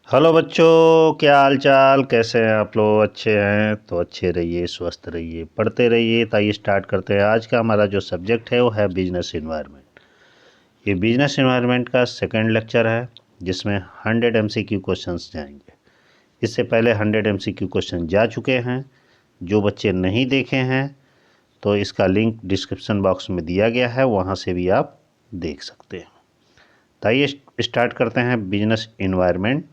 Hello बच्चों, क्या हाल चाल, कैसे हैं आप लोग। अच्छे हैं तो अच्छे रहिए, स्वस्थ रहिए, पढ़ते रहिए। तो आइए स्टार्ट करते हैं। आज का हमारा जो सब्जेक्ट है वो है बिजनेस इन्वायरमेंट। ये बिजनेस इन्वायरमेंट का सेकंड लेक्चर है जिसमें 100 MCQ क्वेश्चंस जाएंगे। इससे पहले 100 MCQ क्वेश्चन जा चुके हैं। जो बच्चे नहीं देखे हैं तो इसका लिंक डिस्क्रिप्शन बॉक्स में दिया गया है, वहाँ से भी आप देख सकते हैं। तो आइए स्टार्ट करते हैं business environment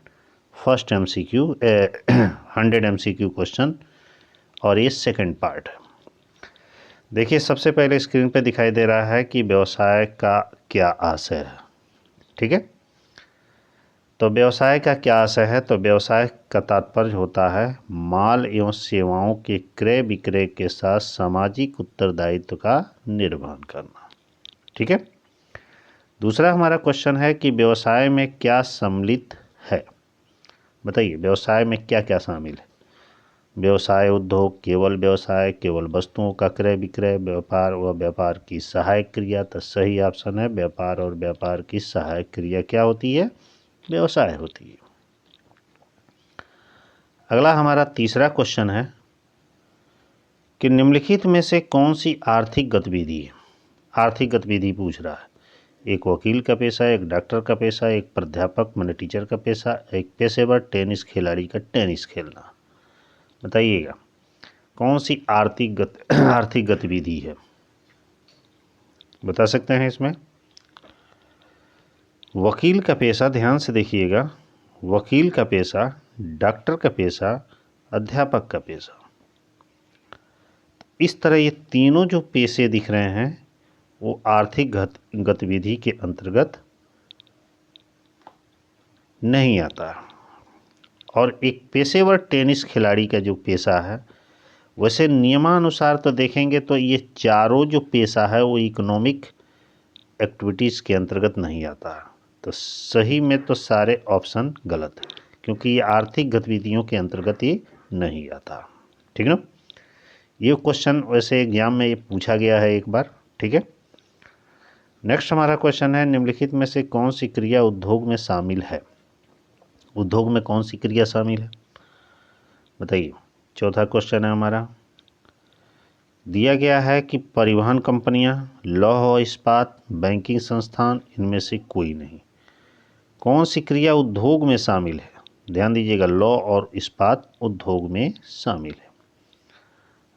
first MCQ 100 MCQ question, और ये सेकंड पार्ट है। देखिए, सबसे पहले स्क्रीन पे दिखाई दे रहा है कि व्यवसाय का क्या आशय है। ठीक है, तो व्यवसाय का क्या आशय है। तो व्यवसाय का तात्पर्य होता है माल एवं सेवाओं के क्रय विक्रय के साथ सामाजिक उत्तरदायित्व का निर्वहन करना। ठीक है, दूसरा हमारा क्वेश्चन है कि व्यवसाय में क्या सम्मिलित है। बताइए, व्यवसाय में क्या क्या शामिल है। व्यवसाय उद्योग, केवल व्यवसाय, केवल वस्तुओं का क्रय विक्रय, व्यापार व व्यापार की सहायक क्रिया। तो सही ऑप्शन है व्यापार और व्यापार की सहायक क्रिया क्या होती है, व्यवसाय होती है। अगला हमारा तीसरा क्वेश्चन है कि निम्नलिखित में से कौन सी आर्थिक गतिविधि है। आर्थिक गतिविधि पूछ रहा है। एक वकील का पेशा, एक डॉक्टर का पेशा, एक प्राध्यापक माने टीचर का पेशा, एक पेशेवर टेनिस खिलाड़ी का टेनिस खेलना। बताइएगा कौन सी आर्थिक गतिविधि है, बता सकते हैं इसमें। वकील का पेशा, ध्यान से देखिएगा, वकील का पेशा, डॉक्टर का पेशा, अध्यापक का पेशा। इस तरह ये तीनों जो पेशे दिख रहे हैं वो आर्थिक गतिविधि के अंतर्गत नहीं आता। और एक पेशेवर टेनिस खिलाड़ी का जो पेशा है, वैसे नियमानुसार तो देखेंगे तो ये चारों जो पेशा है वो इकोनॉमिक एक्टिविटीज़ के अंतर्गत नहीं आता। तो सही में तो सारे ऑप्शन गलत है, क्योंकि ये आर्थिक गतिविधियों के अंतर्गत ये नहीं आता। ठीक ना, ये क्वेश्चन वैसे एग्जाम में ये पूछा गया है एक बार। ठीक है, नेक्स्ट हमारा क्वेश्चन है निम्नलिखित में से कौन सी क्रिया उद्योग में शामिल है। उद्योग में कौन सी क्रिया शामिल है, बताइए। चौथा क्वेश्चन है हमारा, दिया गया है कि परिवहन कंपनियां, लौह और इस्पात, बैंकिंग संस्थान, इनमें से कोई नहीं। कौन सी क्रिया उद्योग में शामिल है। ध्यान दीजिएगा, लौह और इस्पात उद्योग में शामिल है।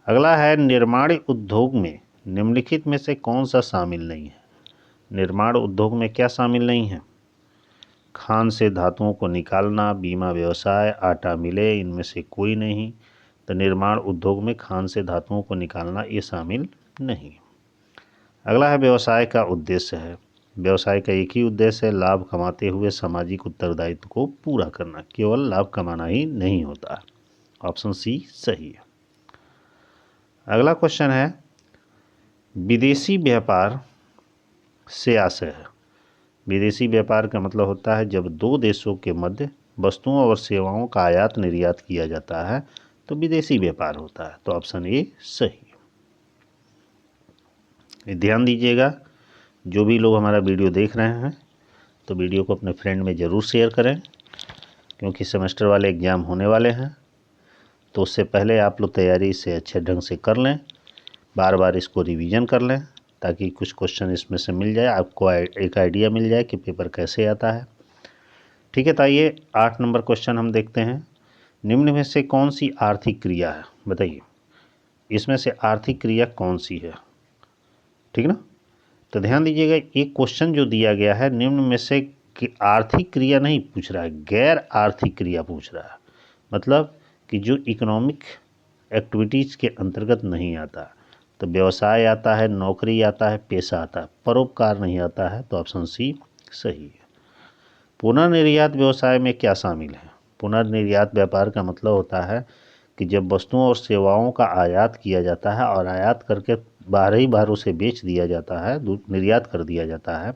अगला है निर्माण उद्योग में निम्नलिखित में से कौन सा शामिल नहीं है। निर्माण उद्योग में क्या शामिल नहीं है। खान से धातुओं को निकालना, बीमा व्यवसाय, आटा मिले, इनमें से कोई नहीं। तो निर्माण उद्योग में खान से धातुओं को निकालना ये शामिल नहीं। अगला है व्यवसाय का उद्देश्य है। व्यवसाय का एक ही उद्देश्य है, लाभ कमाते हुए सामाजिक उत्तरदायित्व को पूरा करना। केवल लाभ कमाना ही नहीं होता। ऑप्शन सी सही है। अगला क्वेश्चन है विदेशी व्यापार से आशय है। विदेशी व्यापार का मतलब होता है जब दो देशों के मध्य वस्तुओं और सेवाओं का आयात निर्यात किया जाता है तो विदेशी व्यापार होता है। तो ऑप्शन ए सही है। ध्यान दीजिएगा, जो भी लोग हमारा वीडियो देख रहे हैं तो वीडियो को अपने फ्रेंड में ज़रूर शेयर करें, क्योंकि सेमेस्टर वाले एग्ज़ाम होने वाले हैं। तो उससे पहले आप लोग तैयारी से अच्छे ढंग से कर लें, बार बार इसको रिवीजन कर लें, ताकि कुछ क्वेश्चन इसमें से मिल जाए, आपको एक आइडिया मिल जाए कि पेपर कैसे आता है। ठीक है, तो आइए 8 नंबर क्वेश्चन हम देखते हैं। निम्न में से कौन सी आर्थिक क्रिया है, बताइए। इसमें से आर्थिक क्रिया कौन सी है। ठीक ना, तो ध्यान दीजिएगा, एक क्वेश्चन जो दिया गया है निम्न में से कि आर्थिक क्रिया नहीं पूछ रहा है, गैर आर्थिक क्रिया पूछ रहा है। मतलब कि जो इकोनॉमिक एक्टिविटीज़ के अंतर्गत नहीं आता। तो व्यवसाय आता है, नौकरी आता है, पेशा आता है, परोपकार नहीं आता है। तो ऑप्शन सी सही है। पुनर्निर्यात व्यवसाय में क्या शामिल है। पुनर्निर्यात व्यापार का मतलब होता है कि जब वस्तुओं और सेवाओं का आयात किया जाता है और आयात करके बाहर ही बाहर उसे बेच दिया जाता है, निर्यात कर दिया जाता है,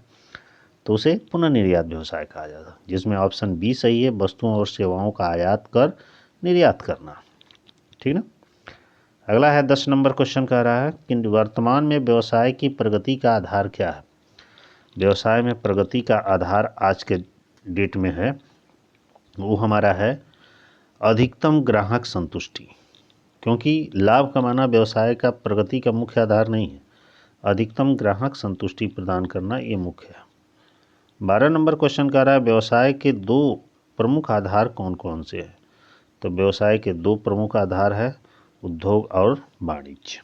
तो उसे पुनर्निर्यात व्यवसाय कहा जाता है। जिसमें ऑप्शन बी सही है, वस्तुओं और सेवाओं का आयात कर निर्यात करना। ठीक ना, अगला है 10 नंबर क्वेश्चन कह रहा है कि वर्तमान में व्यवसाय की प्रगति का आधार क्या है। व्यवसाय में प्रगति का आधार आज के डेट में है वो हमारा है अधिकतम ग्राहक संतुष्टि, क्योंकि लाभ कमाना व्यवसाय का प्रगति का मुख्य आधार नहीं है, अधिकतम ग्राहक संतुष्टि प्रदान करना ये मुख्य है। 12 नंबर क्वेश्चन कह रहा है व्यवसाय के 2 प्रमुख आधार कौन कौन से हैं? तो व्यवसाय के 2 प्रमुख आधार है उद्योग और वाणिज्य।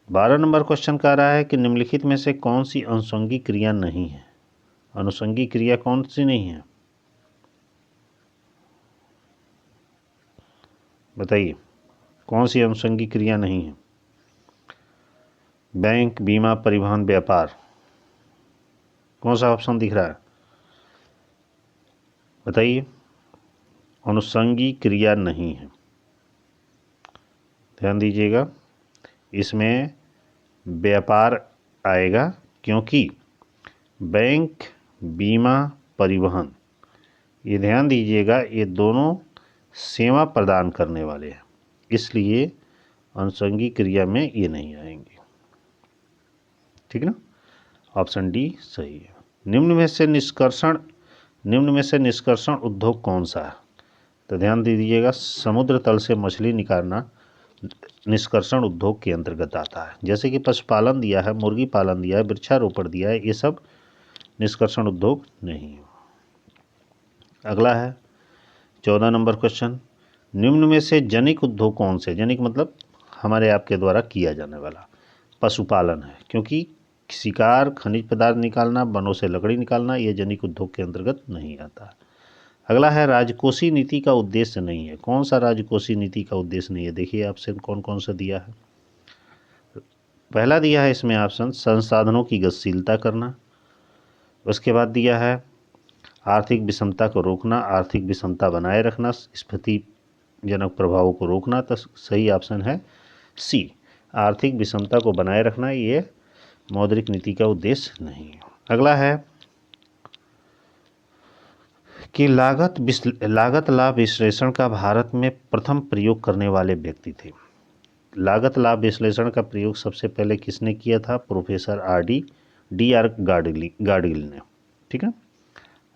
12 नंबर क्वेश्चन कह रहा है कि निम्नलिखित में से कौन सी अनुषंगिक क्रिया नहीं है? अनुषंगिक क्रिया कौन सी नहीं है, बताइए कौन सी अनुषंगिक क्रिया नहीं है? बैंक, बीमा, परिवहन, व्यापार, कौन सा ऑप्शन दिख रहा है, बताइए। अनुषंगी क्रिया नहीं है, ध्यान दीजिएगा, इसमें व्यापार आएगा, क्योंकि बैंक, बीमा, परिवहन, ये ध्यान दीजिएगा ये दोनों सेवा प्रदान करने वाले हैं, इसलिए अनुषंगी क्रिया में ये नहीं आएंगे, ठीक ना। ऑप्शन डी सही है। निम्न में से निष्कर्षण उद्योग कौन सा है? तो ध्यान दीजिएगा, समुद्र तल से मछली निकालना निष्कर्षण उद्योग के अंतर्गत आता है। जैसे कि पशुपालन दिया है, मुर्गी पालन दिया है, वृक्षारोपण दिया है, ये सब निष्कर्षण उद्योग नहीं है। अगला है 14 नंबर क्वेश्चन, निम्न में से जनिक उद्योग कौन से? जनिक मतलब हमारे आपके द्वारा किया जाने वाला। पशुपालन है, क्योंकि शिकार, खनिज पदार्थ निकालना, वनों से लकड़ी निकालना, ये जनिक उद्योग के अंतर्गत नहीं आता। अगला है राजकोषीय नीति का उद्देश्य नहीं है। कौन सा राजकोषीय नीति का उद्देश्य नहीं है? देखिए ऑप्शन कौन कौन सा दिया है। पहला दिया है इसमें ऑप्शन संसाधनों की गतिशीलता करना, उसके बाद दिया है आर्थिक विषमता को रोकना, आर्थिक विषमता बनाए रखना, स्फीतिजनक प्रभावों को रोकना। तो सही ऑप्शन है सी, आर्थिक विषमता को बनाए रखना, ये मौद्रिक नीति का उद्देश्य नहीं है। अगला है कि लागत लाभ विश्लेषण का भारत में प्रथम प्रयोग करने वाले व्यक्ति थे। लागत लाभ विश्लेषण का प्रयोग सबसे पहले किसने किया था? प्रोफेसर डी आर गाडगिल ने, ठीक है।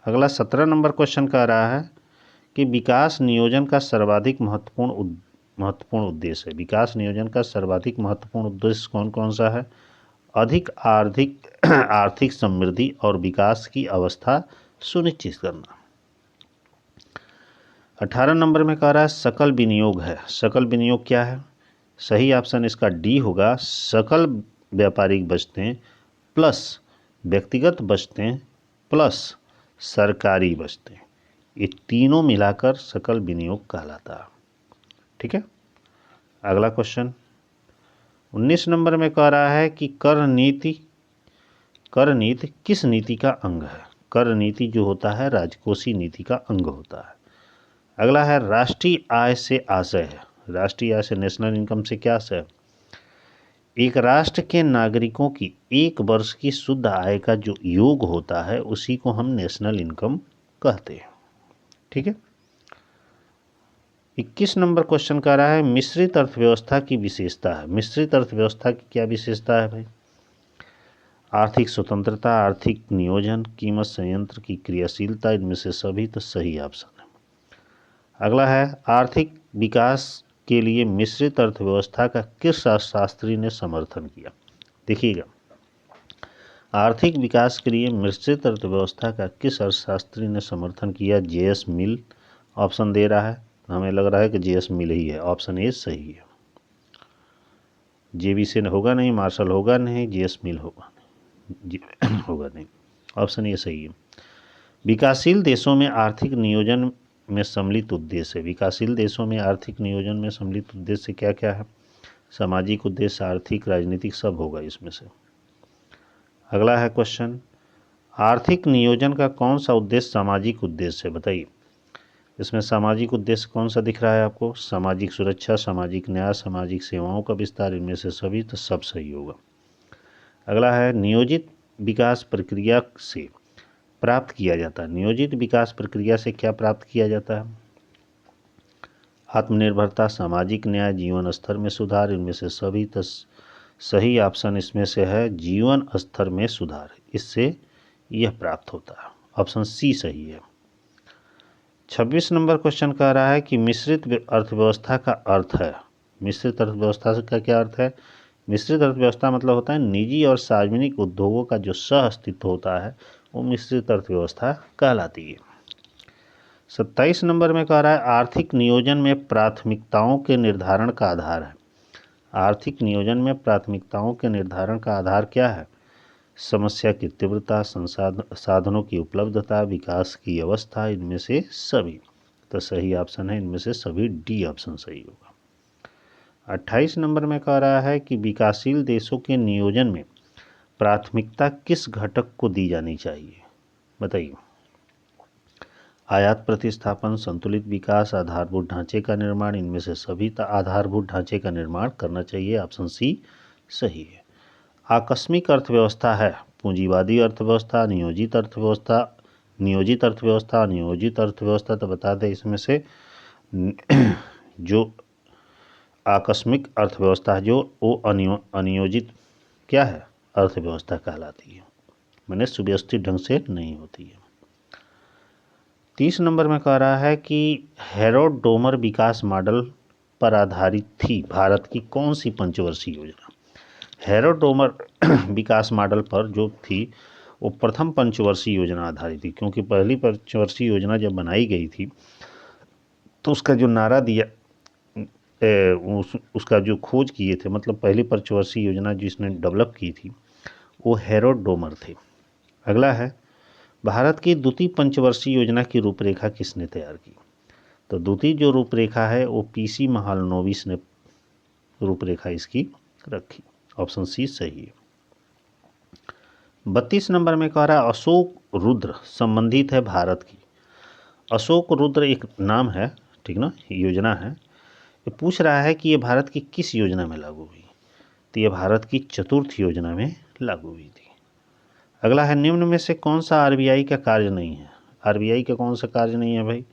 अगला 17 नंबर क्वेश्चन कह रहा है कि विकास नियोजन का सर्वाधिक महत्वपूर्ण उद्देश्य है। विकास नियोजन का सर्वाधिक महत्वपूर्ण उद्देश्य कौन कौन सा है? अधिक आर्थिक समृद्धि और विकास की अवस्था सुनिश्चित करना। 18 नंबर में कह रहा है सकल विनियोग है। सकल विनियोग क्या है? सही ऑप्शन इसका डी होगा, सकल व्यापारिक बचतें प्लस व्यक्तिगत बचतें प्लस सरकारी बचतें, ये तीनों मिलाकर सकल विनियोग कहलाता है, ठीक है। अगला क्वेश्चन 19 नंबर में कह रहा है कि कर नीति किस नीति का अंग है? कर नीति जो होता है राजकोषीय नीति का अंग होता है। अगला है राष्ट्रीय आय से आशय है। राष्ट्रीय आय से, नेशनल इनकम से क्या आशय है? एक राष्ट्र के नागरिकों की एक वर्ष की शुद्ध आय का जो योग होता है उसी को हम नेशनल इनकम कहते हैं, ठीक है। 21 नंबर क्वेश्चन कह रहा है मिश्रित अर्थव्यवस्था की विशेषता है। मिश्रित अर्थव्यवस्था की क्या विशेषता है भाई? आर्थिक स्वतंत्रता, आर्थिक नियोजन, कीमत संयंत्र की क्रियाशीलता, इनमें से सभी तो सही ऑप्शन है। अगला है आर्थिक विकास के लिए मिश्रित अर्थव्यवस्था का किस अर्थशास्त्री ने समर्थन किया? देखिएगा, आर्थिक विकास के लिए मिश्रित अर्थव्यवस्था का किस अर्थशास्त्री ने समर्थन किया? जे.एस. मिल ऑप्शन दे रहा है, हमें लग रहा है कि जे.एस. मिल ही है। ऑप्शन ए सही है। जे.बी. से होगा नहीं, मार्शल होगा नहीं, जे.एस. मिल होगा नहीं। ऑप्शन ए सही है। विकासशील देशों में आर्थिक नियोजन में सम्मिलित उद्देश्य है। विकासशील देशों में आर्थिक नियोजन में सम्मिलित उद्देश्य क्या क्या है? सामाजिक उद्देश्य, आर्थिक, राजनीतिक, सब होगा इसमें से। अगला है क्वेश्चन, आर्थिक नियोजन का कौन सा उद्देश्य सामाजिक उद्देश्य है? बताइए, इसमें सामाजिक उद्देश्य कौन सा दिख रहा है आपको? सामाजिक सुरक्षा, सामाजिक न्याय, सामाजिक सेवाओं का विस्तार, इनमें से सभी तो सब सही होगा। अगला है नियोजित विकास प्रक्रिया से प्राप्त किया जाता है। नियोजित विकास प्रक्रिया से क्या प्राप्त किया जाता है? आत्मनिर्भरता, सामाजिक न्याय, जीवन स्तर में सुधार, इनमें से सभी तो सही ऑप्शन इसमें से है जीवन स्तर में सुधार, इससे यह प्राप्त होता है। ऑप्शन सी सही है। 26 नंबर क्वेश्चन कह रहा है कि मिश्रित अर्थव्यवस्था का अर्थ है। मिश्रित अर्थव्यवस्था का क्या अर्थ है? मिश्रित अर्थव्यवस्था मतलब होता है निजी और सार्वजनिक उद्योगों का जो सह अस्तित्व होता है वो मिश्रित अर्थव्यवस्था कहलाती है। 27 नंबर में कह रहा है आर्थिक नियोजन में प्राथमिकताओं के निर्धारण का आधार है। आर्थिक नियोजन में प्राथमिकताओं के निर्धारण का आधार क्या है? समस्या की तीव्रता, साधनों की उपलब्धता, विकास की अवस्था, इनमें से सभी। तो सही ऑप्शन है इनमें से सभी, डी ऑप्शन सही होगा। 28 नंबर में कह रहा है कि विकासशील देशों के नियोजन में प्राथमिकता किस घटक को दी जानी चाहिए? बताइए। आयात प्रतिस्थापन, संतुलित विकास, आधारभूत ढांचे का निर्माण, इनमें से सभी आधारभूत ढांचे का निर्माण करना चाहिए। ऑप्शन सी सही है। आकस्मिक अर्थव्यवस्था है पूंजीवादी अर्थव्यवस्था, नियोजित अर्थव्यवस्था, नियोजित अर्थव्यवस्था, नियोजित अर्थव्यवस्था। तो बता दें इसमें से जो आकस्मिक अर्थव्यवस्था है जो वो अनियोजित क्या है? अर्थव्यवस्था कहलाती है, मैंने सुव्यवस्थित ढंग से नहीं होती है। 30 नंबर में कह रहा है कि हेरोड डोमर विकास मॉडल पर आधारित थी भारत की कौन सी पंचवर्षीय योजना? हेरोड डोमर विकास मॉडल पर जो थी वो प्रथम पंचवर्षीय योजना आधारित थी, क्योंकि पहली पंचवर्षीय योजना जब बनाई गई थी तो उसका जो नारा दिया उसका जो खोज किए थे, मतलब पहली पंचवर्षीय योजना जिसने डेवलप की थी वो हेरोड डोमर थे। अगला है भारत की द्वितीय पंचवर्षीय योजना की रूपरेखा किसने तैयार की? तो द्वितीय जो रूपरेखा है वो पीसी महालनोबिस ने रूपरेखा इसकी रखी। ऑप्शन सी सही है। 32 नंबर में कह रहा है अशोक रुद्र संबंधित है भारत की। अशोक रुद्र एक नाम है, ठीक ना, योजना है। ये पूछ रहा है कि ये भारत की किस योजना में लागू हुई? तो ये भारत की चतुर्थ योजना में लागू हुई थी। अगला है निम्न में से कौन सा आरबीआई का कार्य नहीं है? आरबीआई का कौन सा कार्य नहीं है भाई?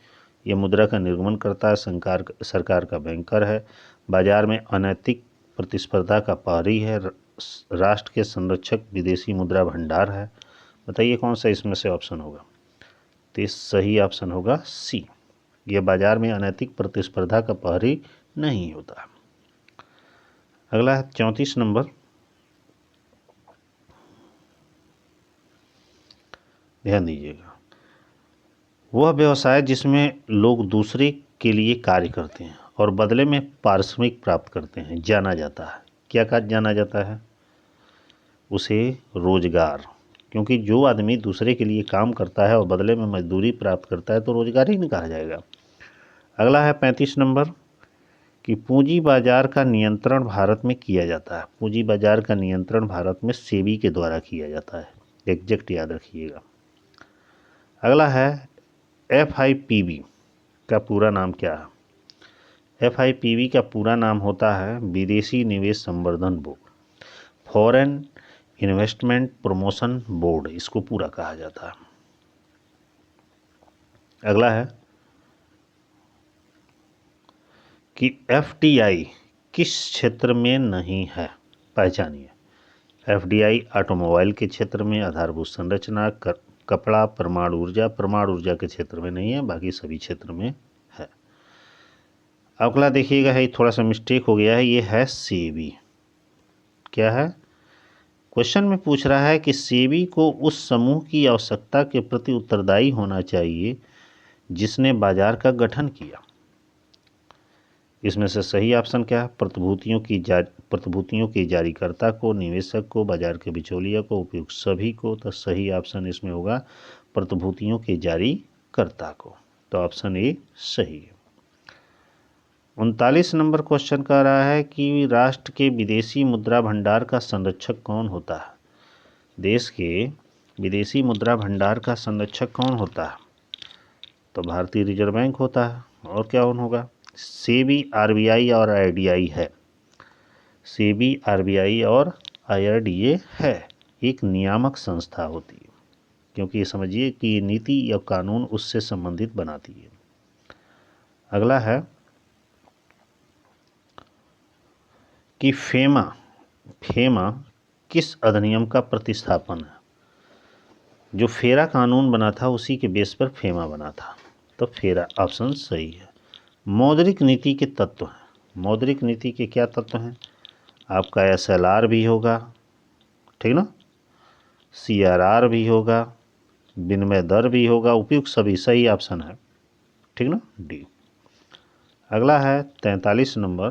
ये मुद्रा का निर्गमन करता है, सरकार का बैंकर है, बाजार में अनैतिक प्रतिस्पर्धा का प्रहरी है, राष्ट्र के संरक्षक विदेशी मुद्रा भंडार है। बताइए कौन सा इसमें से ऑप्शन होगा? तो सही ऑप्शन होगा सी, यह बाजार में अनैतिक प्रतिस्पर्धा का प्रहरी नहीं होता। अगला है 34 नंबर, ध्यान दीजिएगा। वह व्यवसाय जिसमें लोग दूसरे के लिए कार्य करते हैं और बदले में पारिश्रमिक प्राप्त करते हैं जाना जाता है। क्या कहा जाना जाता है? उसे रोजगार, क्योंकि जो आदमी दूसरे के लिए काम करता है और बदले में मजदूरी प्राप्त करता है तो रोजगार ही नहीं कहा जाएगा। अगला है 35 नंबर कि पूंजी बाजार का नियंत्रण भारत में किया जाता है। पूंजी बाजार का नियंत्रण भारत में सेबी के द्वारा किया जाता है, एग्जैक्ट याद रखिएगा। अगला है FIPB का पूरा नाम क्या है? FIPB का पूरा नाम होता है विदेशी निवेश संवर्धन board, foreign investment promotion board, इसको पूरा कहा जाता है। अगला है कि FDI किस क्षेत्र में नहीं है? पहचानिए। FDI ऑटोमोबाइल के क्षेत्र में, आधारभूत संरचना, कपड़ा, परमाणु ऊर्जा के क्षेत्र में नहीं है, बाकी सभी क्षेत्र में है। अगला देखिएगा, है थोड़ा सा मिस्टेक हो गया है, ये है सेबी। क्या है? क्वेश्चन में पूछ रहा है कि सेबी को उस समूह की आवश्यकता के प्रति उत्तरदायी होना चाहिए जिसने बाजार का गठन किया। इसमें से सही ऑप्शन क्या है? प्रतिभूतियों की जारीकर्ता को, निवेशक को, बाजार के बिचौलिया को, उपयुक्त सभी को। तो सही ऑप्शन इसमें होगा प्रतिभूतियों के जारीकर्ता को। तो ऑप्शन ए सही है। 39 नंबर क्वेश्चन कह रहा है कि राष्ट्र के विदेशी मुद्रा भंडार का संरक्षक कौन होता है? देश के विदेशी मुद्रा भंडार का संरक्षक कौन होता है? तो भारतीय रिजर्व बैंक होता है, और क्या होगा? सेबी, RBI और IRDA है। सेबी, RBI और IRDA है, एक नियामक संस्था होती है, क्योंकि ये समझिए कि ये नीति या कानून उससे संबंधित बनाती है। अगला है कि फेमा किस अधिनियम का प्रतिस्थापन है? जो फेरा कानून बना था उसी के बेस पर फेमा बना था। तो फिर ऑप्शन सही है। मौद्रिक नीति के तत्व हैं। मौद्रिक नीति के क्या तत्व हैं? आपका SLR भी होगा, ठीक ना, CRR भी होगा, विनिमय दर भी होगा, उपयुक्त सभी सही ऑप्शन है, ठीक ना, डी। अगला है 43 नंबर,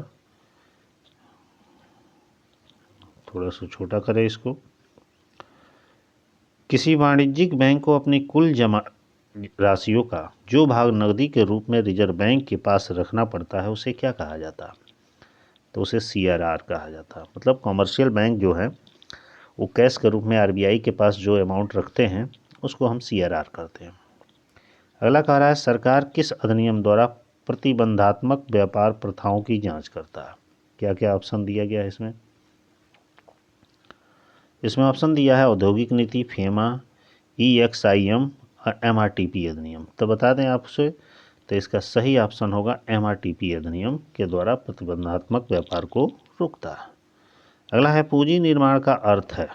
थोड़ा सा छोटा करें इसको। किसी वाणिज्यिक बैंक को अपनी कुल जमा राशियों का जो भाग नकदी के रूप में रिजर्व बैंक के पास रखना पड़ता है उसे क्या कहा जाता है? तो उसे CRR कहा जाता है। मतलब कॉमर्शियल बैंक जो है वो कैश के रूप में RBI के पास जो अमाउंट रखते हैं उसको हम CRR करते हैं। अगला कह रहा है सरकार किस अधिनियम द्वारा प्रतिबंधात्मक व्यापार प्रथाओं की जांच करता है? क्या क्या ऑप्शन दिया गया है इसमें? इसमें ऑप्शन दिया है औद्योगिक नीति, फेमा, EXIM और MRTP अधिनियम। तो बता दें आपसे, तो इसका सही ऑप्शन होगा MRTP अधिनियम के द्वारा प्रतिबंधात्मक व्यापार को रोकता है। अगला है पूंजी निर्माण का अर्थ है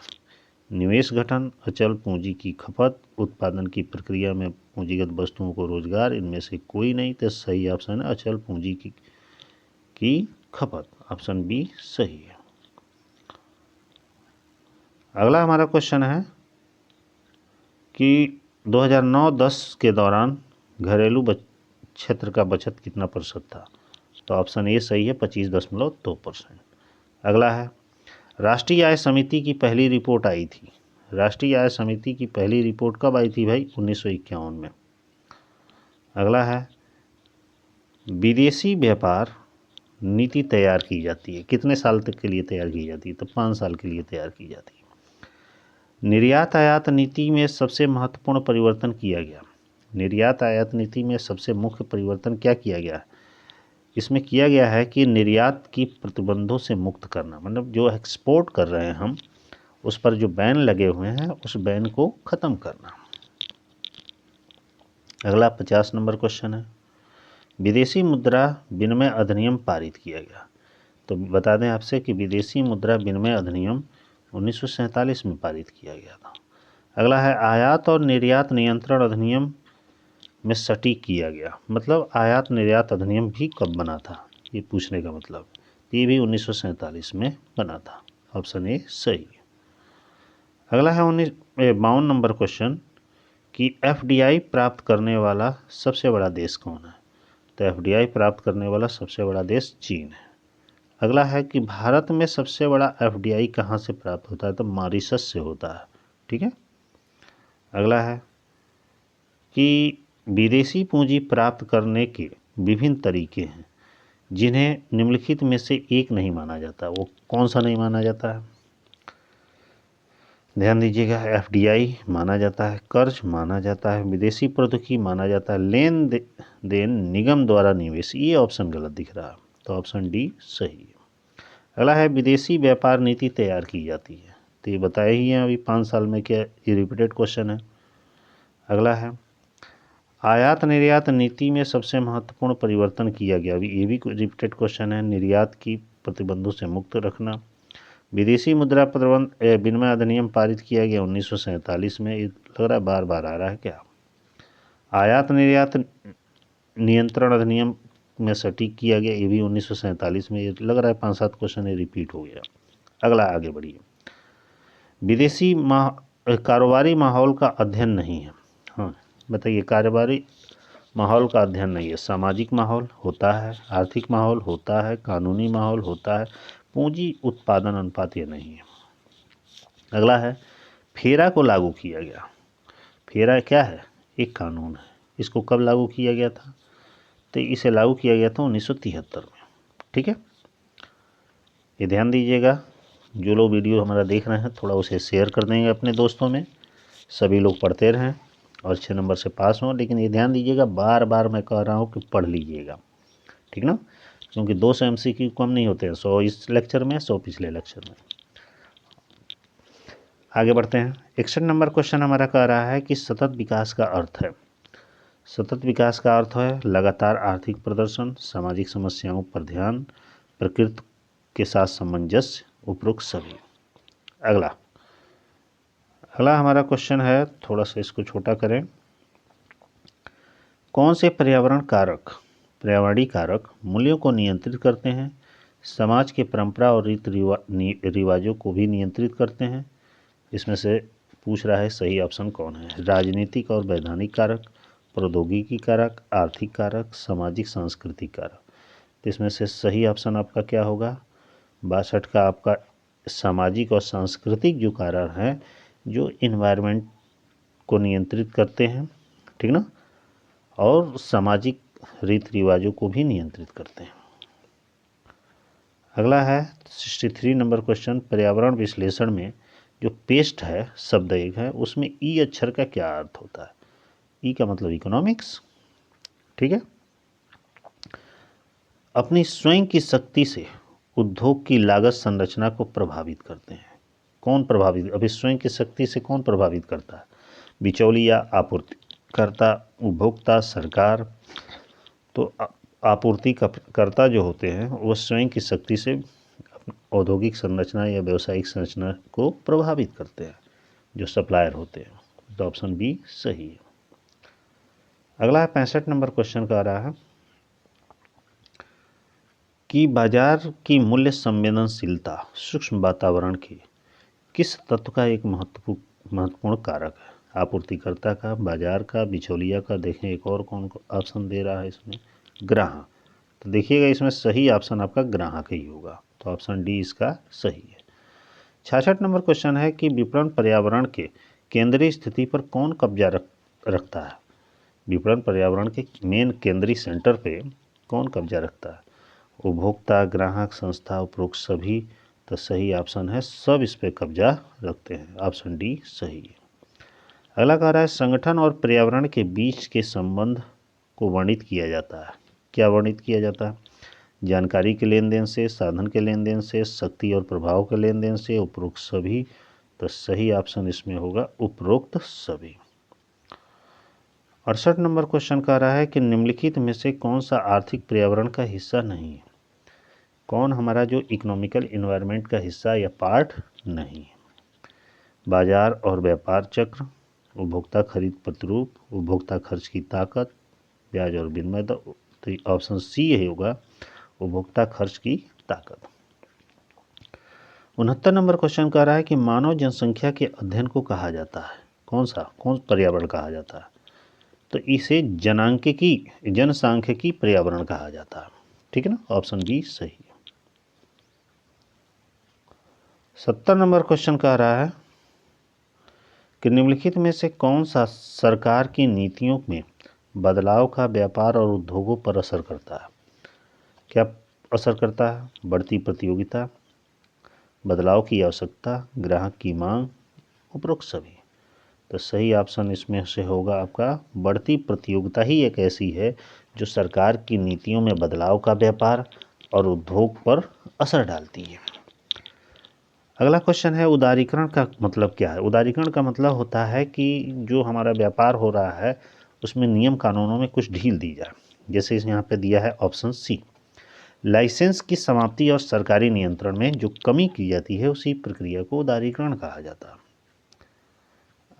निवेश गठन, अचल पूंजी की खपत, उत्पादन की प्रक्रिया में पूंजीगत वस्तुओं को रोजगार, इनमें से कोई नहीं। तो सही ऑप्शन है अचल पूंजी की खपत, ऑप्शन बी सही है। अगला हमारा क्वेश्चन है कि 2009-10 के दौरान घरेलू क्षेत्र का बचत कितना प्रतिशत था? तो ऑप्शन ए सही है 25.2%। अगला है राष्ट्रीय आय समिति की पहली रिपोर्ट आई थी। राष्ट्रीय आय समिति की पहली रिपोर्ट कब आई थी भाई? 1951 में। अगला है विदेशी व्यापार नीति तैयार की जाती है, कितने साल तक के लिए तैयार की जाती है? तो 5 साल के लिए तैयार की जाती है। निर्यात आयात नीति में सबसे महत्वपूर्ण परिवर्तन किया गया। निर्यात आयात नीति में सबसे मुख्य परिवर्तन क्या किया गया? इसमें किया गया है कि निर्यात की प्रतिबंधों से मुक्त करना, मतलब जो एक्सपोर्ट कर रहे हैं हम उस पर जो बैन लगे हुए हैं उस बैन को ख़त्म करना। अगला 50 नंबर क्वेश्चन है विदेशी मुद्रा विनिमय अधिनियम पारित किया गया। तो बता दें आपसे कि विदेशी मुद्रा विनिमय अधिनियम 1947 में पारित किया गया था। अगला है आयात और निर्यात नियंत्रण अधिनियम में सटीक किया गया। मतलब आयात निर्यात अधिनियम भी कब बना था, ये पूछने का मतलब। ये भी 1947 में बना था, ऑप्शन ए सही। अगला है 52 नंबर क्वेश्चन कि FDI प्राप्त करने वाला सबसे बड़ा देश कौन है? तो FDI प्राप्त करने वाला सबसे बड़ा देश चीन है। अगला है कि भारत में सबसे बड़ा FDI कहाँ से प्राप्त होता है? तो मॉरिशस से होता है, ठीक है। अगला है कि विदेशी पूंजी प्राप्त करने के विभिन्न तरीके हैं जिन्हें निम्नलिखित में से एक नहीं माना जाता। वो कौन सा नहीं माना जाता है? ध्यान दीजिएगा, FDI माना जाता है, कर्ज माना जाता है, विदेशी प्रौद्योगिकी माना जाता है, लेन देन निगम द्वारा निवेश। ये ऑप्शन गलत दिख रहा है, तो ऑप्शन डी सही है। अगला है विदेशी व्यापार नीति तैयार की जाती है। तो ये बताए ही हैं अभी 5 साल में, क्या ये रिपीटेड क्वेश्चन है। अगला है आयात निर्यात नीति में सबसे महत्वपूर्ण परिवर्तन किया गया। अभी ये भी रिपीटेड क्वेश्चन है। निर्यात की प्रतिबंधों से मुक्त रखना, विदेशी मुद्रा प्रबंध विनिमय अधिनियम पारित किया गया 1947 में। ये लग रहा है बार बार आ रहा है क्या? आयात निर्यात नियंत्रण अधिनियम में सटीक किया गया, ये भी 1947 में। ये लग रहा है 5-7 क्वेश्चन ये रिपीट हो गया। अगला आगे बढ़िए। विदेशी कारोबारी माहौल का अध्ययन नहीं है। हाँ बताइए, कारोबारी माहौल का अध्ययन नहीं है। सामाजिक माहौल होता है, आर्थिक माहौल होता है, कानूनी माहौल होता है, पूंजी उत्पादन अनुपात ये नहीं है। अगला है फेरा को लागू किया गया। फेरा क्या है? एक कानून है। इसको कब लागू किया गया था? तो इसे लागू किया गया था 1973 में, ठीक है। ये ध्यान दीजिएगा, जो लोग वीडियो हमारा देख रहे हैं थोड़ा उसे शेयर कर देंगे अपने दोस्तों में, सभी लोग पढ़ते रहें और अच्छे नंबर से पास हों। लेकिन ये ध्यान दीजिएगा, बार बार मैं कह रहा हूँ कि पढ़ लीजिएगा, ठीक ना, क्योंकि 200 MCQ कम नहीं होते हैं, 100 इस लेक्चर में, 100 पिछले लेक्चर में। आगे बढ़ते हैं। 61 नंबर क्वेश्चन हमारा कह रहा है कि सतत विकास का अर्थ है। सतत विकास का अर्थ है लगातार आर्थिक प्रदर्शन, सामाजिक समस्याओं पर ध्यान, प्रकृति के साथ सामंजस्य, उपरोक्त सभी। अगला हमारा क्वेश्चन है, थोड़ा सा इसको छोटा करें कौन से पर्यावरणीय कारक मूल्यों को नियंत्रित करते हैं, समाज के परंपरा और रीति रिवाजों को भी नियंत्रित करते हैं? इसमें से पूछ रहा है सही ऑप्शन कौन है। राजनीतिक और वैधानिक कारक, प्रौद्योगिकी कारक, आर्थिक कारक, सामाजिक सांस्कृतिक कारक। तो इसमें से सही ऑप्शन आपका क्या होगा? 62 का आपका सामाजिक और सांस्कृतिक जो कारक हैं जो इन्वायरमेंट को नियंत्रित करते हैं, ठीक ना, और सामाजिक रीति रिवाजों को भी नियंत्रित करते हैं। अगला है 63 नंबर क्वेश्चन, पर्यावरण विश्लेषण में जो पेस्ट है शब्द एक है, उसमें ई अक्षर का क्या अर्थ होता है? ई का मतलब इकोनॉमिक्स, ठीक है। अपनी स्वयं की शक्ति से उद्योग की लागत संरचना को प्रभावित करते हैं। कौन प्रभावित, अभी स्वयं की शक्ति से कौन प्रभावित करता है? बिचौलिया, आपूर्तिकर्ता, उपभोक्ता, सरकार। तो आपूर्तिकर्ता जो होते हैं वो स्वयं की शक्ति से औद्योगिक संरचना या व्यावसायिक संरचना को प्रभावित करते हैं, जो सप्लायर होते हैं। तो ऑप्शन बी सही है। अगला है 65 नंबर क्वेश्चन का आ रहा है कि बाजार की मूल्य संवेदनशीलता सूक्ष्म वातावरण के किस तत्व का एक महत्वपूर्ण कारक है? आपूर्तिकर्ता का, बाजार का, बिचौलिया का, देखें एक और कौन ऑप्शन दे रहा है इसमें, ग्राहक। तो देखिएगा इसमें सही ऑप्शन आपका ग्राहक ही होगा, तो ऑप्शन डी इसका सही है। 66 नंबर क्वेश्चन है कि विपणन पर्यावरण के केंद्रीय स्थिति पर कौन कब्जा रखता है? विपणन पर्यावरण के मेन केंद्रीय सेंटर पे कौन कब्जा रखता है? उपभोक्ता, ग्राहक, संस्था, उपरोक्त सभी। तो सही ऑप्शन है सब इस पे कब्जा रखते हैं, ऑप्शन डी सही है। अगला कह रहा है संगठन और पर्यावरण के बीच के संबंध को वर्णित किया जाता है। क्या वर्णित किया जाता है? जानकारी के लेन देन से, साधन के लेन देन से, शक्ति और प्रभाव के लेन देन से, उपरोक्त सभी। तो सही ऑप्शन इसमें होगा उपरोक्त सभी। 68 नंबर क्वेश्चन कह रहा है कि निम्नलिखित में से कौन सा आर्थिक पर्यावरण का हिस्सा नहीं है? कौन हमारा जो इकोनॉमिकल इन्वायरमेंट का हिस्सा या पार्ट नहीं है? बाजार और व्यापार चक्र, उपभोक्ता खरीद प्रतिरूप, उपभोक्ता खर्च की ताकत, ब्याज और विनिमय दर। तो ऑप्शन सी ही होगा उपभोक्ता खर्च की ताकत। 69 नंबर क्वेश्चन कह रहा है कि मानव जनसंख्या के अध्ययन को कहा जाता है कौन पर्यावरण कहा जाता है? तो इसे जनसांख्यिकी पर्यावरण कहा जाता है, ठीक है ना, ऑप्शन बी सही है। 70 नंबर क्वेश्चन कह रहा है कि निम्नलिखित में से कौन सा सरकार की नीतियों में बदलाव का व्यापार और उद्योगों पर असर करता है? क्या असर करता है? बढ़ती प्रतियोगिता, बदलाव की आवश्यकता, ग्राहक की मांग, उपरोक्त सभी। तो सही ऑप्शन इसमें से होगा आपका बढ़ती प्रतियोगिता ही एक ऐसी है जो सरकार की नीतियों में बदलाव का व्यापार और उद्योग पर असर डालती है। अगला क्वेश्चन है उदारीकरण का मतलब क्या है? उदारीकरण का मतलब होता है कि जो हमारा व्यापार हो रहा है उसमें नियम कानूनों में कुछ ढील दी जाए। जैसे इस यहाँ पे दिया है ऑप्शन सी, लाइसेंस की समाप्ति और सरकारी नियंत्रण में जो कमी की जाती है उसी प्रक्रिया को उदारीकरण कहा जाता है।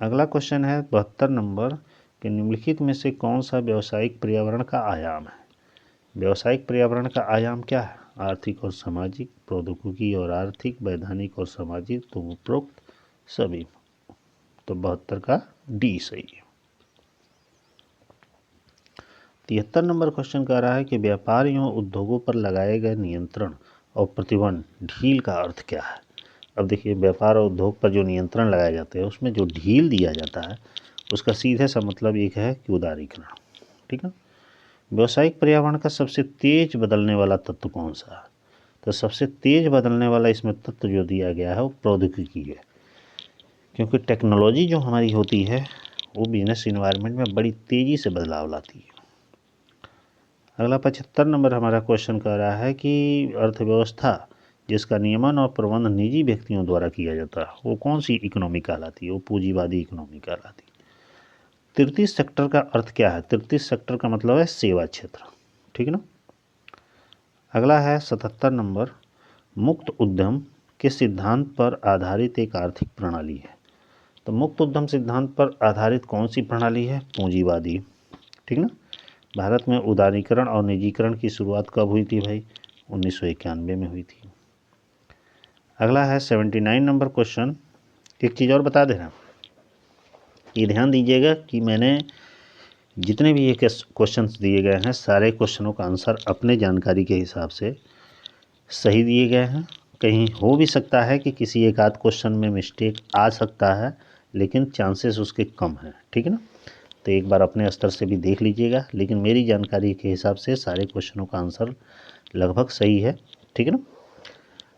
अगला क्वेश्चन है 72 नंबर कि निम्नलिखित में से कौन सा व्यावसायिक पर्यावरण का आयाम है? व्यावसायिक पर्यावरण का आयाम क्या है? आर्थिक और सामाजिक, प्रौद्योगिकी और आर्थिक, वैधानिक और सामाजिक, तो उपरोक्त सभी। तो 72 का डी सही है। 73 नंबर क्वेश्चन कह रहा है कि व्यापार एवं उद्योगों पर लगाए गए नियंत्रण और प्रतिबंध ढील का अर्थ क्या है? अब देखिए व्यापार और उद्योग पर जो नियंत्रण लगाए जाते हैं उसमें जो ढील दिया जाता है उसका सीधे सा मतलब एक है कि उदारीकरण, ठीक है। व्यावसायिक पर्यावरण का सबसे तेज बदलने वाला तत्व कौन सा है? तो सबसे तेज बदलने वाला इसमें तत्व जो दिया गया है वो प्रौद्योगिकी है, क्योंकि टेक्नोलॉजी जो हमारी होती है वो बिजनेस इन्वायरमेंट में बड़ी तेज़ी से बदलाव लाती है। अगला 75 नंबर हमारा क्वेश्चन कह रहा है कि अर्थव्यवस्था जिसका नियमन और प्रबंधन निजी व्यक्तियों द्वारा किया जाता है वो कौन सी इकोनॉमी कहलाती है? वो पूंजीवादी इकोनॉमी कहलाती है। तृतीय सेक्टर का अर्थ क्या है? तृतीय सेक्टर का मतलब है सेवा क्षेत्र, ठीक है ना। अगला है 77 नंबर, मुक्त उद्यम के सिद्धांत पर आधारित एक आर्थिक प्रणाली है। तो मुक्त उद्यम सिद्धांत पर आधारित कौन सी प्रणाली है? पूंजीवादी, ठीक ना। भारत में उदारीकरण और निजीकरण की शुरुआत कब हुई थी भाई? 1991 में हुई थी। अगला है 79 नंबर क्वेश्चन। एक चीज़ और बता देना, ये ध्यान दीजिएगा कि मैंने जितने भी ये क्वेश्चंस दिए गए हैं सारे क्वेश्चनों का आंसर अपने जानकारी के हिसाब से सही दिए गए हैं। कहीं हो भी सकता है कि किसी एक आध क्वेश्चन में मिस्टेक आ सकता है, लेकिन चांसेस उसके कम हैं, ठीक है ना। तो एक बार अपने स्तर से भी देख लीजिएगा, लेकिन मेरी जानकारी के हिसाब से सारे क्वेश्चनों का आंसर लगभग सही है, ठीक है ना।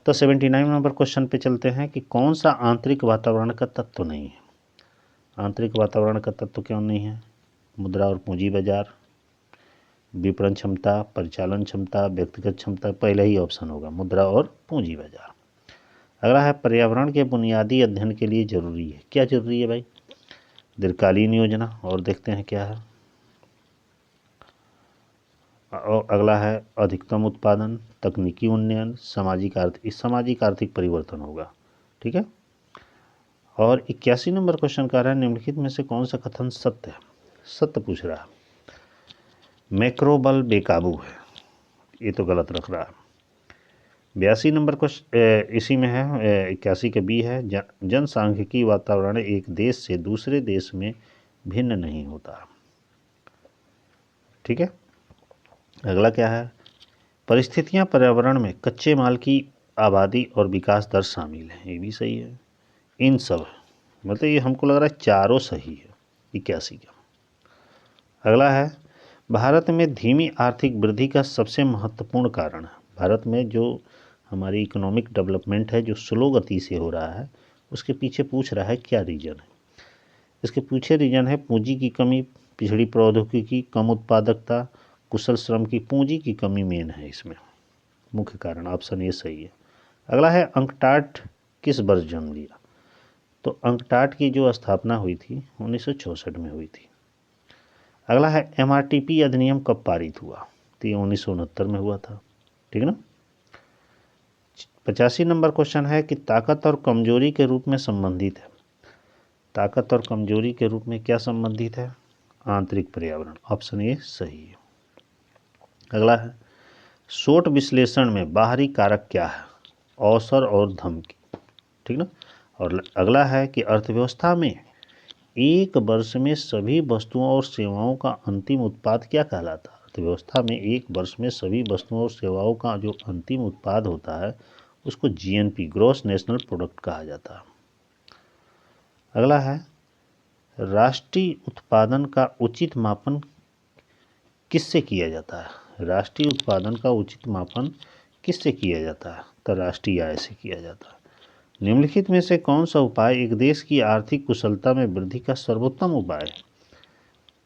तो 79 नंबर क्वेश्चन पे चलते हैं कि कौन सा आंतरिक वातावरण का तत्व नहीं है? आंतरिक वातावरण का तत्व क्यों नहीं है? मुद्रा और पूंजी बाजार, विपणन क्षमता, परिचालन क्षमता, व्यक्तिगत क्षमता। पहले ही ऑप्शन होगा मुद्रा और पूंजी बाजार। अगला है पर्यावरण के बुनियादी अध्ययन के लिए जरूरी है। क्या जरूरी है भाई? दीर्घकालीन योजना। और देखते हैं क्या है। और अगला है अधिकतम उत्पादन, तकनीकी उन्नयन, सामाजिक आर्थिक परिवर्तन होगा, ठीक है। और 81 नंबर क्वेश्चन का रहा है निम्नलिखित में से कौन सा कथन सत्य है? सत्य पूछ रहा है। मैक्रो बल बेकाबू है, ये तो गलत रख रहा है। 82 नंबर क्वेश्चन इसी में है, 81 का बी है, जनसांख्यिकी वातावरण एक देश से दूसरे देश में भिन्न नहीं होता, ठीक है। अगला क्या है? परिस्थितियां पर्यावरण में कच्चे माल की आबादी और विकास दर शामिल है, ये भी सही है। इन सब मतलब ये हमको लग रहा है चारों सही है 81 का। अगला है भारत में धीमी आर्थिक वृद्धि का सबसे महत्वपूर्ण कारण है। भारत में जो हमारी इकोनॉमिक डेवलपमेंट है जो स्लो गति से हो रहा है, उसके पीछे पूछ रहा है क्या रीजन है। इसके पीछे रीजन है पूंजी की कमी, पिछड़ी प्रौद्योगिकी, कम उत्पादकता, कुशल श्रम की। पूंजी की कमी मेन है इसमें मुख्य कारण, ऑप्शन ये सही है। अगला है अंकटाड किस वर्ष जन्म लिया? तो अंकटाड की जो स्थापना हुई थी 1964 में हुई थी। अगला है MRTP अधिनियम कब पारित हुआ? तो ये 1969 में हुआ था, ठीक है ना। 85 नंबर क्वेश्चन है कि ताकत और कमजोरी के रूप में संबंधित है। ताकत और कमजोरी के रूप में क्या संबंधित है? आंतरिक पर्यावरण, ऑप्शन ए सही है। अगला है शोट विश्लेषण में बाहरी कारक क्या है? अवसर और धमकी, ठीक ना। और अगला है कि अर्थव्यवस्था में एक वर्ष में सभी वस्तुओं और सेवाओं का अंतिम उत्पाद क्या कहलाता है? अर्थव्यवस्था में एक वर्ष में सभी वस्तुओं और सेवाओं का जो अंतिम उत्पाद होता है उसको GNP, ग्रॉस नेशनल प्रोडक्ट कहा जाता है। अगला है राष्ट्रीय उत्पादन का उचित मापन किससे किया जाता है? राष्ट्रीय उत्पादन का उचित मापन किससे किया जाता है? तो राष्ट्रीय आय से किया जाता है। निम्नलिखित में से कौन सा उपाय एक देश की आर्थिक कुशलता में वृद्धि का सर्वोत्तम उपाय है?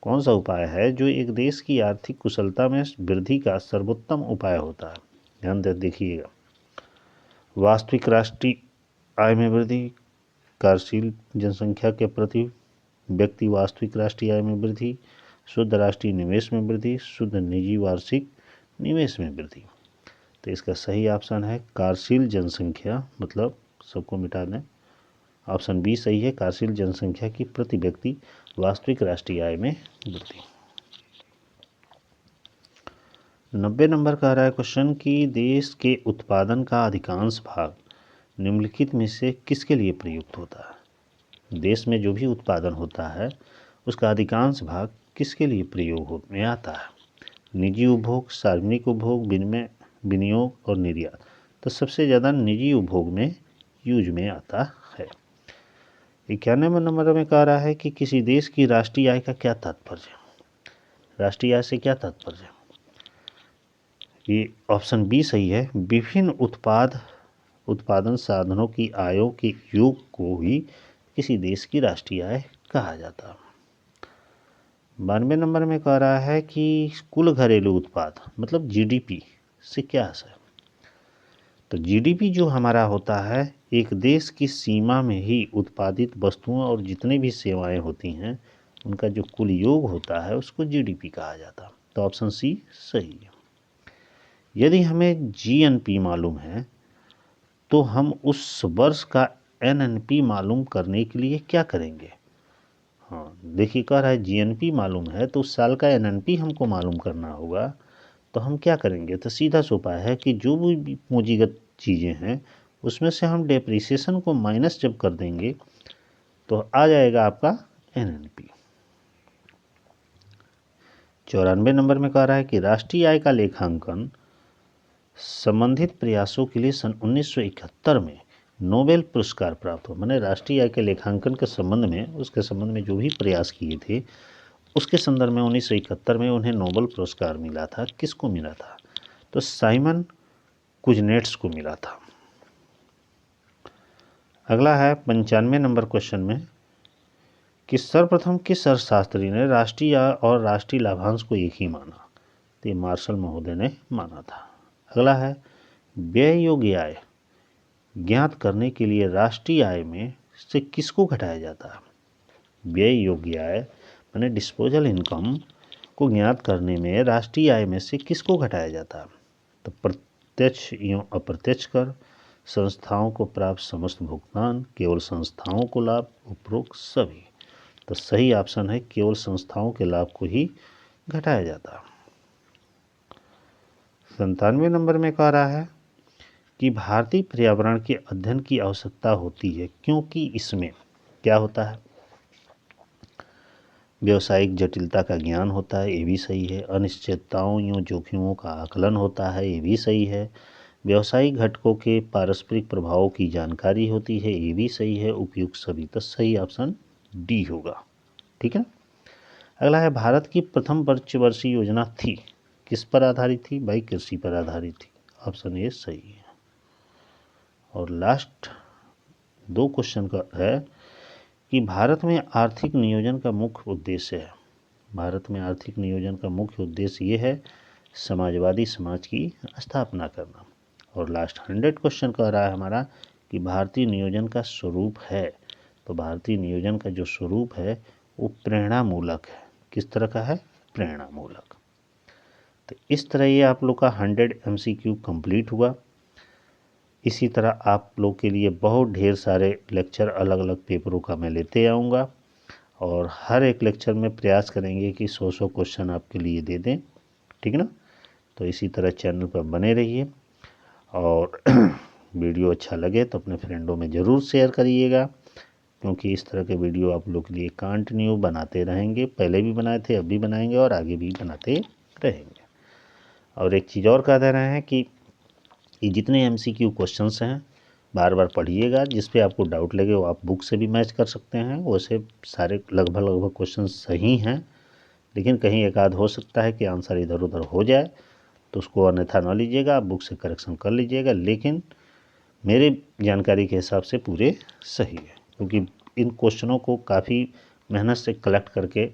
कौन सा उपाय है जो एक देश की आर्थिक कुशलता में वृद्धि का सर्वोत्तम उपाय होता है? ध्यान दे देखिएगा। वास्तविक राष्ट्रीय आय में वृद्धि, कार्यशील जनसंख्या के प्रति व्यक्ति वास्तविक राष्ट्रीय आय में वृद्धि, शुद्ध राष्ट्रीय निवेश में वृद्धि, शुद्ध निजी वार्षिक निवेश में वृद्धि। तो इसका सही ऑप्शन है कार्यशील जनसंख्या, मतलब सबको मिटा दें, ऑप्शन बी सही है। कार्यशील जनसंख्या की प्रति व्यक्ति वास्तविक राष्ट्रीय आय में वृद्धि। 90 नंबर का रहा है क्वेश्चन कि देश के उत्पादन का अधिकांश भाग निम्नलिखित में से किसके लिए प्रयुक्त होता है? देश में जो भी उत्पादन होता है उसका अधिकांश भाग किसके लिए प्रयोग में आता है? निजी उपभोग, सार्वजनिक उपभोग, विनियोग और निर्यात। तो सबसे ज़्यादा निजी उपभोग में यूज में आता है। 91 नंबर में कह रहा है कि किसी देश की राष्ट्रीय आय का क्या तात्पर्य? राष्ट्रीय आय से क्या तात्पर्य? ये ऑप्शन बी सही है। विभिन्न उत्पादन साधनों की आयों के योग को ही किसी देश की राष्ट्रीय आय कहा जाता है। 92 नंबर में कह रहा है कि कुल घरेलू उत्पाद मतलब GDP से क्या असर? तो GDP जो हमारा होता है एक देश की सीमा में ही उत्पादित वस्तुओं और जितने भी सेवाएं होती हैं उनका जो कुल योग होता है उसको GDP कहा जाता है। तो ऑप्शन सी सही है। यदि हमें GNP मालूम है तो हम उस वर्ष का NNP मालूम करने के लिए क्या करेंगे? हाँ देखिए, कह रहा है जीएनपी मालूम है तो उस साल का एनएनपी हमको मालूम करना होगा। तो हम क्या करेंगे, तो सीधा सा उपाय है कि जो भी पूंजीगत चीज़ें हैं उसमें से हम डेप्रिसिएशन को माइनस जब कर देंगे तो आ जाएगा आपका एनएनपी। 94 नंबर में कह रहा है कि राष्ट्रीय आय का लेखांकन संबंधित प्रयासों के लिए सन 1971 में नोबेल पुरस्कार प्राप्त हुआ। मैंने राष्ट्रीय आय के लेखांकन के संबंध में, उसके संबंध में जो भी प्रयास किए थे उसके संदर्भ में 1971 में उन्हें नोबेल पुरस्कार मिला था। किसको मिला था, तो साइमन कुजनेट्स को मिला था। अगला है 95 नंबर क्वेश्चन में कि सर्वप्रथम किस अर्थशास्त्री ने राष्ट्रीय आय और राष्ट्रीय लाभांश को एक ही माना, तो ये मार्शल महोदय ने माना था। अगला है व्यय योग्य आय ज्ञात करने के लिए राष्ट्रीय आय में से किसको घटाया जाता है। व्यय योग्य आय माने डिस्पोजल इनकम को ज्ञात करने में राष्ट्रीय आय में से किसको घटाया जाता है, तो प्रत्यक्ष एवं अप्रत्यक्ष कर, संस्थाओं को प्राप्त समस्त भुगतान, केवल संस्थाओं को लाभ, उपरोक्त सभी। तो सही ऑप्शन है केवल संस्थाओं के लाभ को ही घटाया जाता है। 97 नंबर में कह रहा है कि भारतीय पर्यावरण के अध्ययन की आवश्यकता होती है क्योंकि इसमें क्या होता है, व्यावसायिक जटिलता का ज्ञान होता है, ये भी सही है। अनिश्चितताओं या जोखिमों का आकलन होता है, ये भी सही है। व्यावसायिक घटकों के पारस्परिक प्रभावों की जानकारी होती है, ये भी सही है। उपयुक्त सभी, तो सही ऑप्शन डी होगा। ठीक है। अगला है भारत की प्रथम पंचवर्षीय योजना थी, किस पर आधारित थी भाई, कृषि पर आधारित थी। ऑप्शन ए सही है। और लास्ट 2 क्वेश्चन का है कि भारत में आर्थिक नियोजन का मुख्य उद्देश्य है। भारत में आर्थिक नियोजन का मुख्य उद्देश्य ये है समाजवादी समाज की स्थापना करना। और लास्ट 100 क्वेश्चन कह रहा है हमारा कि भारतीय नियोजन का स्वरूप है, तो भारतीय नियोजन का जो स्वरूप है वो प्रेरणामूलक है। किस तरह का है, प्रेरणामूलक। तो इस तरह ये आप लोग का 100 MCQ कंप्लीट हुआ। इसी तरह आप लोग के लिए बहुत ढेर सारे लेक्चर अलग अलग पेपरों का मैं लेते आऊँगा और हर एक लेक्चर में प्रयास करेंगे कि 100 क्वेश्चन आपके लिए दे दें। ठीक ना। तो इसी तरह चैनल पर बने रहिए और वीडियो अच्छा लगे तो अपने फ्रेंडों में ज़रूर शेयर करिएगा, क्योंकि इस तरह के वीडियो आप लोग के लिए कंटिन्यू बनाते रहेंगे। पहले भी बनाए थे, अब भी बनाएंगे और आगे भी बनाते रहेंगे। और एक चीज़ और कह दे रहे हैं कि ये जितने MCQ क्वेश्चंस हैं बार बार पढ़िएगा। जिस पे आपको डाउट लगे वो आप बुक से भी मैच कर सकते हैं। वैसे सारे लगभग क्वेश्चन सही हैं, लेकिन कहीं एक आध हो सकता है कि आंसर इधर उधर हो जाए, तो उसको अन्यथा न लीजिएगा, आप बुक से करेक्शन कर लीजिएगा। लेकिन मेरे जानकारी के हिसाब से पूरे सही है, क्योंकि इन क्वेश्चनों को काफ़ी मेहनत से कलेक्ट करके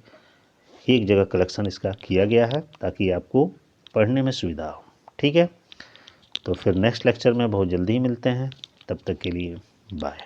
एक जगह कलेक्शन इसका किया गया है ताकि आपको पढ़ने में सुविधा हो। ठीक है। तो फिर नेक्स्ट लेक्चर में बहुत जल्दी ही मिलते हैं, तब तक के लिए बाय।